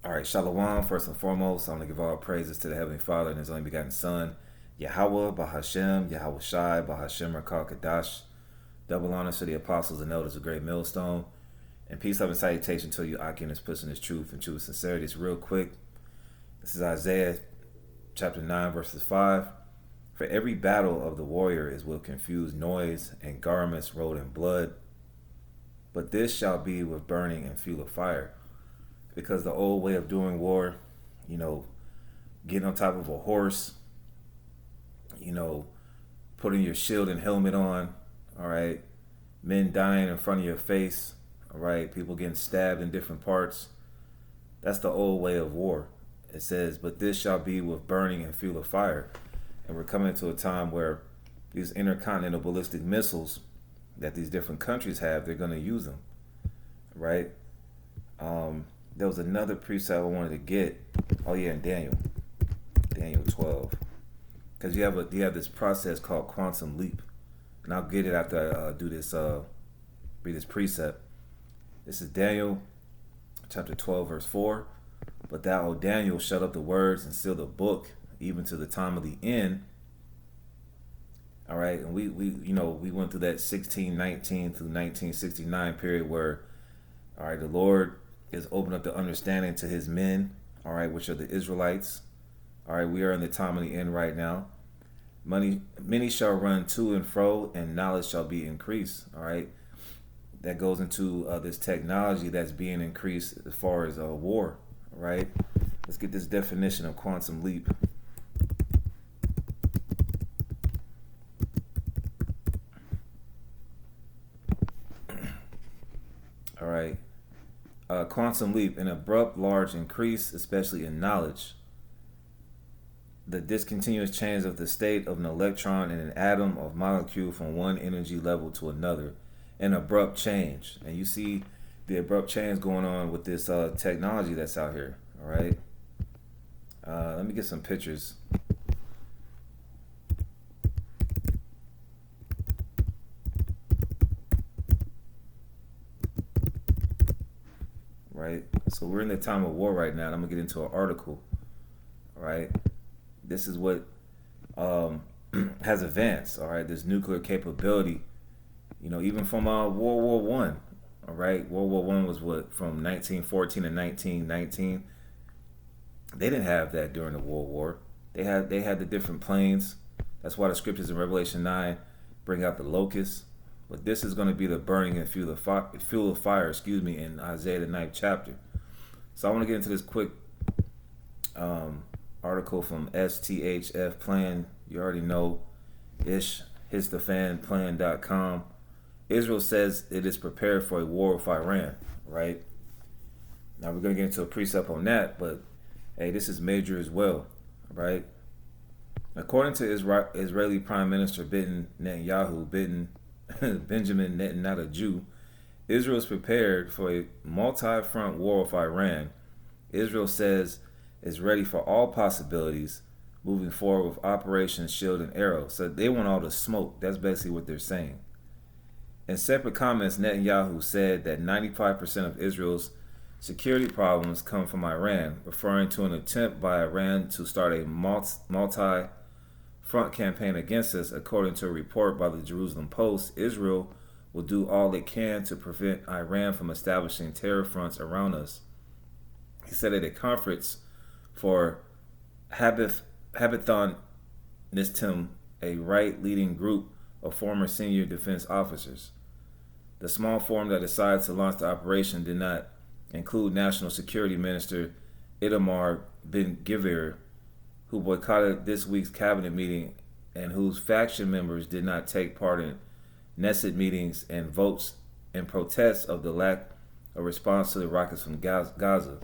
All right, Shalom, first and foremost, I want to give all praises to the Heavenly Father and His only begotten Son, Yahweh, Bahashem, Yahweh Shai, Bahashem, Rakal Kadash. Double honors to the apostles and elders of Great Millstone. And peace, love, and salutation to you, Akim, is pushing this truth and true sincerity. It's real quick. This is Isaiah chapter 9, verses 5. For every battle of the warrior is with confused noise and garments rolled in blood. But this shall be with burning and fuel of fire. Because the old way of doing war, getting on top of a horse, putting your shield and helmet on, all right, men dying in front of your face, all right, people getting stabbed in different parts. That's the old way of war. It says, but this shall be with burning and fuel of fire. And we're coming to a time where these intercontinental ballistic missiles that these different countries have, they're going to use them, right? There was another precept I wanted to get. Oh yeah, in Daniel 12, because you have this process called quantum leap, and I'll get it after I do this. Read this precept. This is Daniel chapter 12, verse 4. But thou, O Daniel, shut up the words and seal the book, even to the time of the end. All right, and we went through that 1619 through 1969 period where, all right, the Lord is open up the understanding to His men, all right, which are the Israelites. All right, we are in the time of the end right now. Many shall run to and fro, and knowledge shall be increased. All right, that goes into this technology that's being increased as far as war. All right, let's get this definition of quantum leap. All right. Quantum leap, an abrupt, large increase, especially in knowledge. The discontinuous change of the state of an electron in an atom or molecule from one energy level to another. An abrupt change. And you see the abrupt change going on with this technology that's out here. All right. Let me get some pictures. Right, so we're in the time of war right now, and I'm gonna get into an article. All right, this is what has advanced. All right, this nuclear capability, even from World War One. All right, World War One was what, from 1914 to 1919. They didn't have that during the World War. They had the different planes. That's why the scriptures in Revelation 9 bring out the locusts. But this is going to be the burning and fuel of fire, in Isaiah the 9th chapter. So I want to get into this quick article from STHF Plan. You already know, HitsTheFanPlan.com. Israel says it is prepared for a war with Iran, right? Now we're going to get into a precept on that, but hey, this is major as well, right? According to Israeli Prime Minister Benjamin Netanyahu, Israel is prepared for a multi-front war with Iran. Israel says is ready for all possibilities, moving forward with Operation Shield and Arrow. So they want all the smoke. That's basically what they're saying. In separate comments, Netanyahu said that 95% of Israel's security problems come from Iran, referring to an attempt by Iran to start a multi-front campaign against us. According to a report by the Jerusalem Post, Israel will do all it can to prevent Iran from establishing terror fronts around us. He said at a conference for Habathon Nistim, a right-leading group of former senior defense officers. The small forum that decided to launch the operation did not include National Security Minister Itamar Ben-Gvir, who boycotted this week's cabinet meeting and whose faction members did not take part in Knesset meetings and votes in protest of the lack of response to the rockets from Gaza.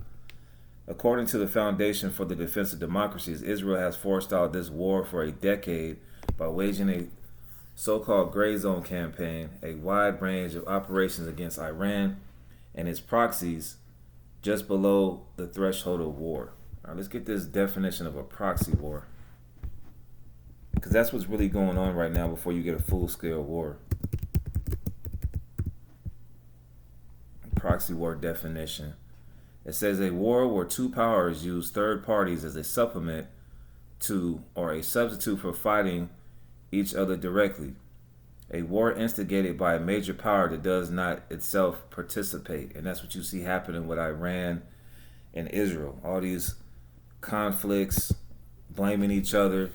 According to the Foundation for the Defense of Democracies, Israel has forestalled this war for a decade by waging a so-called gray zone campaign, a wide range of operations against Iran and its proxies just below the threshold of war. All right, let's get this definition of a proxy war, because that's what's really going on right now before you get a full-scale war. Proxy war definition. It says a war where two powers use third parties as a supplement to or a substitute for fighting each other directly. A war instigated by a major power that does not itself participate. And that's what you see happening with Iran and Israel. All these conflicts, blaming each other,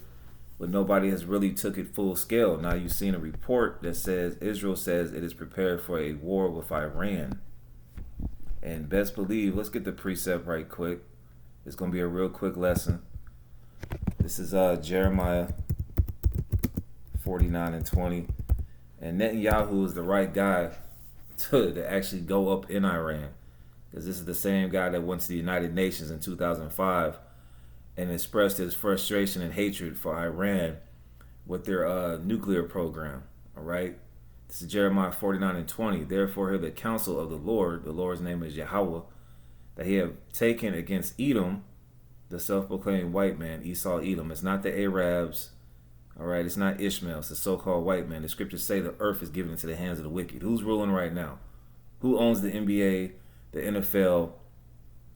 but nobody has really took it full scale. Now you've seen a report that says Israel says it is prepared for a war with Iran. And best believe, let's get the precept right quick. It's going to be a real quick lesson. This is Jeremiah 49 and 20. And Netanyahu is the right guy to actually go up in Iran. Because this is the same guy that went to the United Nations in 2005 and expressed his frustration and hatred for Iran with their nuclear program. All right? This is Jeremiah 49 and 20. Therefore, hear the counsel of the Lord's name is Yahweh, that he have taken against Edom, the self-proclaimed white man, Esau Edom. It's not the Arabs. All right, it's not Ishmael. It's the so-called white man. The scriptures say the earth is given into the hands of the wicked. Who's ruling right now? Who owns the NBA, the NFL?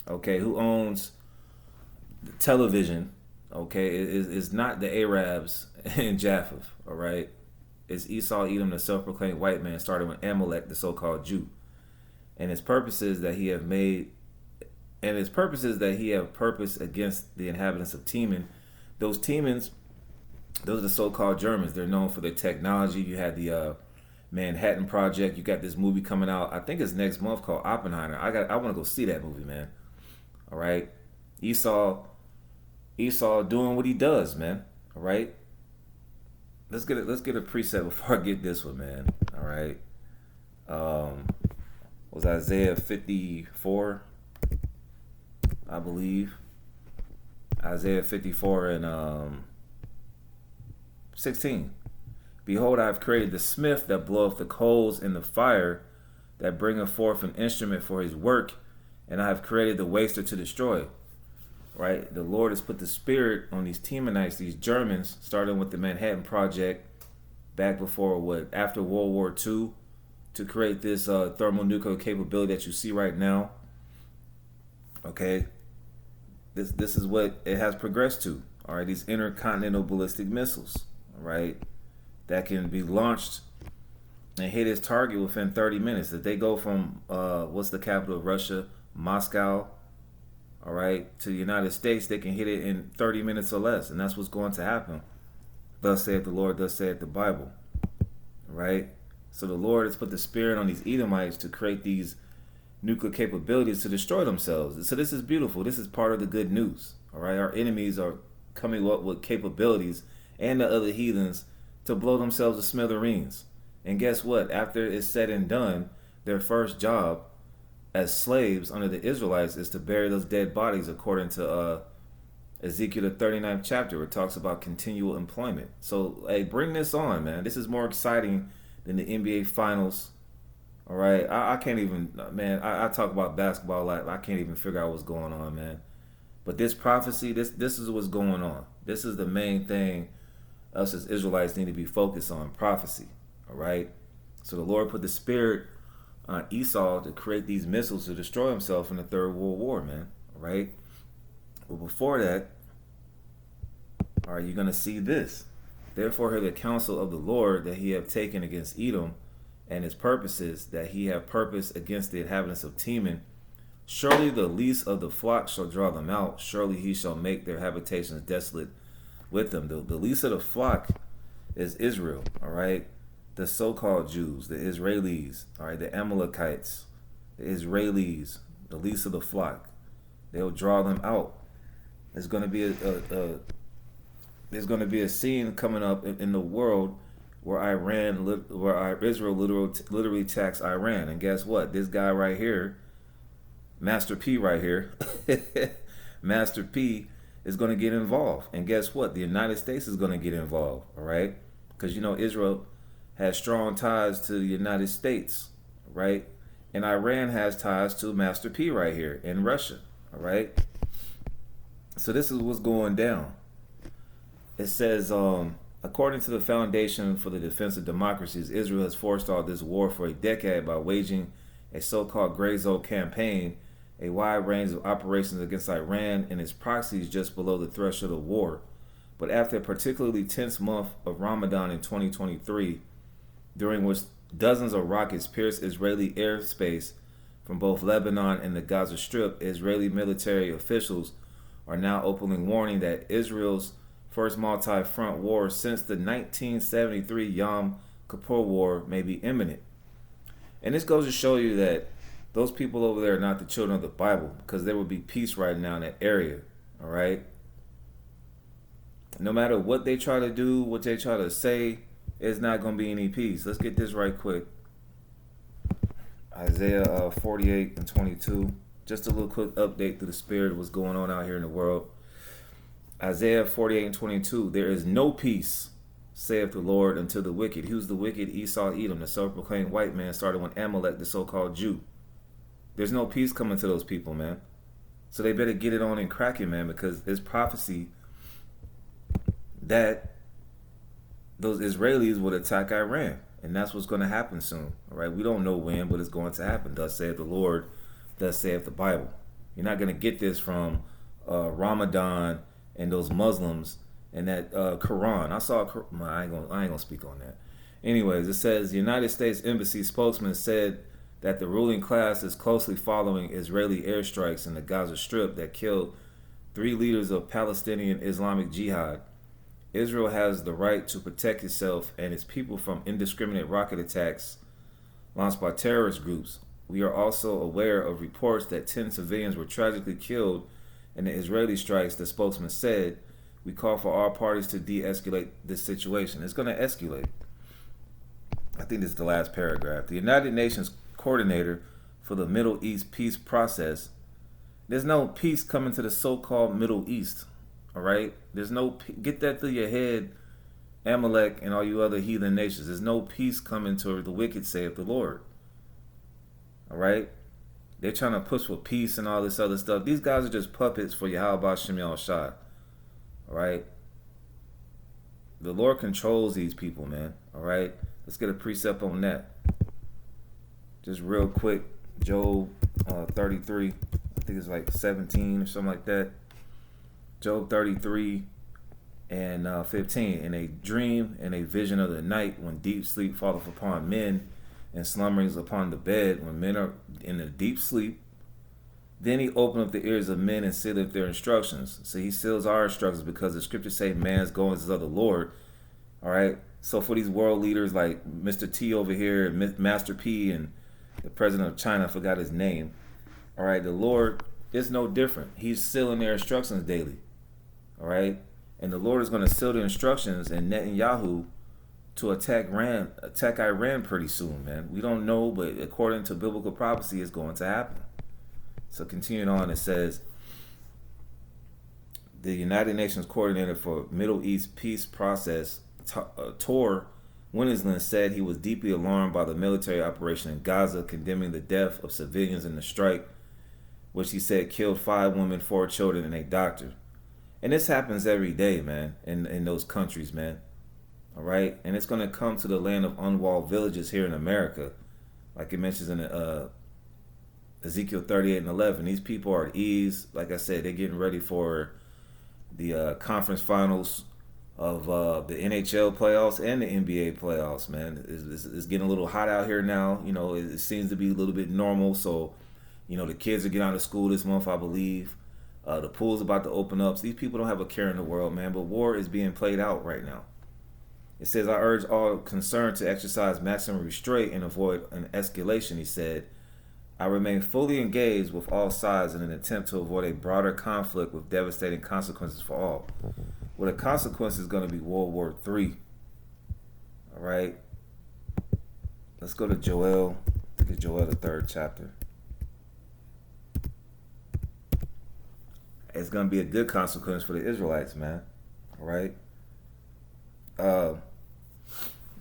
Okay, who owns the television? Okay, it's not the Arabs and Japheth. All right, it's Esau Edom, the self-proclaimed white man, started with Amalek, the so-called Jew, and his purposes that he have made, and his purposes that he have purposed against the inhabitants of Teman. Those Temans. Those are the so-called Germans. They're known for their technology. You had the Manhattan Project. You got this movie coming out, I think it's next month, called Oppenheimer. I want to go see that movie, man. All right, Esau doing what he does, man. All right, let's get a preset before I get this one, man. All right, was Isaiah 54, I believe. Isaiah 54 and 16. Behold, I have created the smith that bloweth the coals in the fire, that bringeth forth an instrument for his work, and I have created the waster to destroy. Right? The Lord has put the spirit on these Temanites, these Germans, starting with the Manhattan Project back before after World War II, to create this thermonuclear capability that you see right now. Okay? This is what it has progressed to. All right, these intercontinental ballistic missiles. Right, that can be launched and hit its target within 30 minutes. If they go from what's the capital of Russia, Moscow, all right, to the United States, they can hit it in 30 minutes or less, and that's what's going to happen. Thus saith the Lord, thus saith the Bible. All right, so the Lord has put the spirit on these Edomites to create these nuclear capabilities to destroy themselves. So this is beautiful. This is part of the good news. All right, our enemies are coming up with capabilities, and the other heathens, to blow themselves to smithereens. And guess what? After it's said and done, their first job as slaves under the Israelites is to bury those dead bodies, according to Ezekiel the 39th chapter, where it talks about continual employment. So, hey, bring this on, man. This is more exciting than the NBA Finals. All right? I can't even, man, I talk about basketball life. I can't even figure out what's going on, man. But this prophecy, this is what's going on. This is the main thing us as Israelites need to be focused on, prophecy. All right? So the Lord put the spirit on Esau to create these missiles to destroy himself in the Third World War, man. All right? But before that, all right, you're going to see this. Therefore, hear the counsel of the Lord that he have taken against Edom, and his purposes that he have purposed against the inhabitants of Teman. Surely the least of the flock shall draw them out. Surely he shall make their habitations desolate with them. The least of the flock is Israel, all right? The so-called Jews, the Israelis, all right? The Amalekites, the Israelis, the least of the flock. They'll draw them out. There's going to be a scene coming up in the world where Israel literally attacks Iran. And guess what? This guy right here, Master P right here, Master P is going to get involved. And guess what? The United States is going to get involved, all right? Because, you know, Israel has strong ties to the United States, right? And Iran has ties to Master P right here in Russia, all right? So this is what's going down. It says, according to the Foundation for the Defense of Democracies, Israel has forestalled this war for a decade by waging a so-called gray zone campaign a wide range of operations against Iran and its proxies just below the threshold of war. But after a particularly tense month of Ramadan in 2023, during which dozens of rockets pierced Israeli airspace from both Lebanon and the Gaza Strip, Israeli military officials are now openly warning that Israel's first multi-front war since the 1973 Yom Kippur War may be imminent. And this goes to show you that those people over there are not the children of the Bible, because there will be peace right now in that area, all right? No matter what they try to do, what they try to say, it's not going to be any peace. Let's get this right quick. Isaiah 48 and 22. Just a little quick update through the spirit of what's going on out here in the world. Isaiah 48 and 22. There is no peace, saith the Lord, unto the wicked. Who's the wicked? Esau, Edom, the self-proclaimed white man, started with Amalek, the so-called Jew. There's no peace coming to those people, man. So they better get it on and crack it, man, because there's prophecy that those Israelis would attack Iran. And that's what's going to happen soon. All right. We don't know when, but it's going to happen. Thus saith the Lord, thus saith the Bible. You're not going to get this from Ramadan and those Muslims and that Quran. I ain't gonna speak on that. Anyways, it says the United States Embassy spokesman said that the ruling class is closely following Israeli airstrikes in the Gaza Strip that killed 3 leaders of Palestinian Islamic Jihad. Israel has the right to protect itself and its people from indiscriminate rocket attacks launched by terrorist groups. We are also aware of reports that 10 civilians were tragically killed in the Israeli strikes, the spokesman said. We call for all parties to de-escalate this situation. It's going to escalate. I think this is the last paragraph. The United Nations coordinator for the Middle East peace process. There's no peace coming to the so-called Middle East. All right? There's no, get that through your head, Amalek and all you other heathen nations. There's no peace coming to the wicked, saith the Lord. All right? They're trying to push for peace and all this other stuff. These guys are just puppets for Yahweh Shem Shah. All right? The Lord controls these people, man. All right? Let's get a precept on that. Just real quick, Job 33. I think it's like 17 or something like that. Job 33 and 15. In a dream and a vision of the night, when deep sleep falleth upon men, and slumberings upon the bed, when men are in a deep sleep, then he openeth the ears of men and sealeth their instructions. So he seals our instructions, because the scriptures say man's goings is of the Lord. All right. So for these world leaders like Mr. T over here, Master P, and the president of China, I forgot his name. All right. The Lord is no different. He's sealing their instructions daily. All right. And the Lord is going to seal the instructions in Netanyahu to attack Iran pretty soon, man. We don't know, but according to biblical prophecy, it's going to happen. So continuing on, it says, the United Nations coordinator for Middle East peace process, Tor Wennesland, said he was deeply alarmed by the military operation in Gaza, condemning the death of civilians in the strike, which he said killed 5 women, 4 children, and a doctor. And this happens every day, man, in those countries, man. All right? And it's going to come to the land of unwalled villages here in America, like it mentions in Ezekiel 38 and 11. These people are at ease. Like I said, they're getting ready for the conference finals of the NHL playoffs and the NBA playoffs, man. It's getting a little hot out here now. You know, it seems to be a little bit normal. So, you know, the kids are getting out of school this month, I believe. The pool's about to open up. So these people don't have a care in the world, man. But war is being played out right now. It says, I urge all concerned to exercise maximum restraint and avoid an escalation, he said. I remain fully engaged with all sides in an attempt to avoid a broader conflict with devastating consequences for all. Well, the consequence is going to be World War III. All right. Let's go to Joel. Look at Joel, the 3rd chapter. It's going to be a good consequence for the Israelites, man. All right.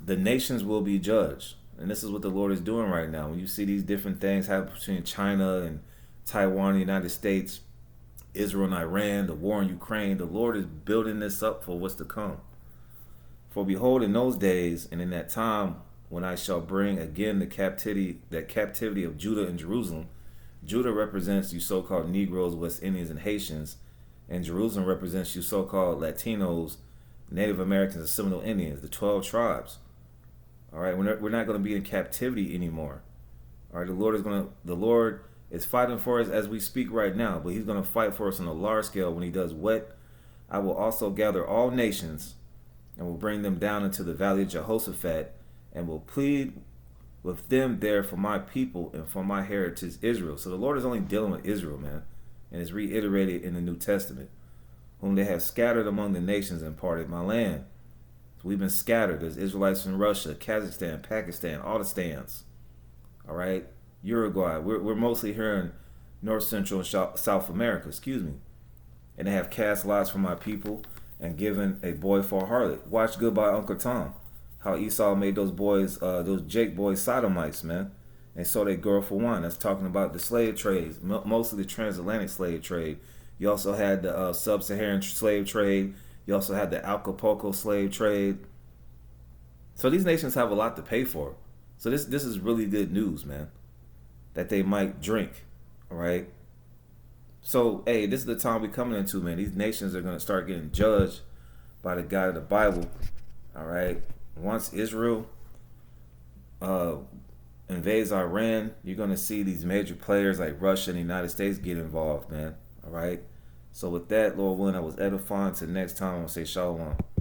The nations will be judged. And this is what the Lord is doing right now. When you see these different things happen between China and Taiwan and the United States, Israel and Iran, the war in Ukraine, the Lord is building this up for what's to come. For behold, in those days and in that time, when I shall bring again the captivity of Judah and Jerusalem, Judah represents you so-called Negroes, West Indians, and Haitians, and Jerusalem represents you so-called Latinos, Native Americans, and Seminole Indians, the 12 tribes. All right, we're not going to be in captivity anymore. All right, the Lord is fighting for us as we speak right now, but He's going to fight for us on a large scale when He does what? I will also gather all nations and will bring them down into the valley of Jehoshaphat and will plead with them there for my people and for my heritage Israel. So the Lord is only dealing with Israel, man, and it's reiterated in the New Testament, whom they have scattered among the nations and parted my land. So we've been scattered. There's Israelites from Russia, Kazakhstan, Pakistan, all the stands. All right, Uruguay. We're mostly here in North Central and South America, and they have cast lots for my people and given a boy for a harlot. Watch Goodbye Uncle Tom. How Esau made those boys, those Jake boys, sodomites, man. And so they girl for one. That's talking about the slave trades, mostly the transatlantic slave trade. You also had the sub-Saharan slave trade. You also had the Acapulco slave trade. So these nations have a lot to pay for. So this is really good news, man, that they might drink, all right? So, hey, this is the time we're coming into, man. These nations are going to start getting judged by the God of the Bible, all right? Once Israel invades Iran, you're going to see these major players like Russia and the United States get involved, man, all right? So with that, Lord willing, I was edifying. Till next time, I'm going to say shalom.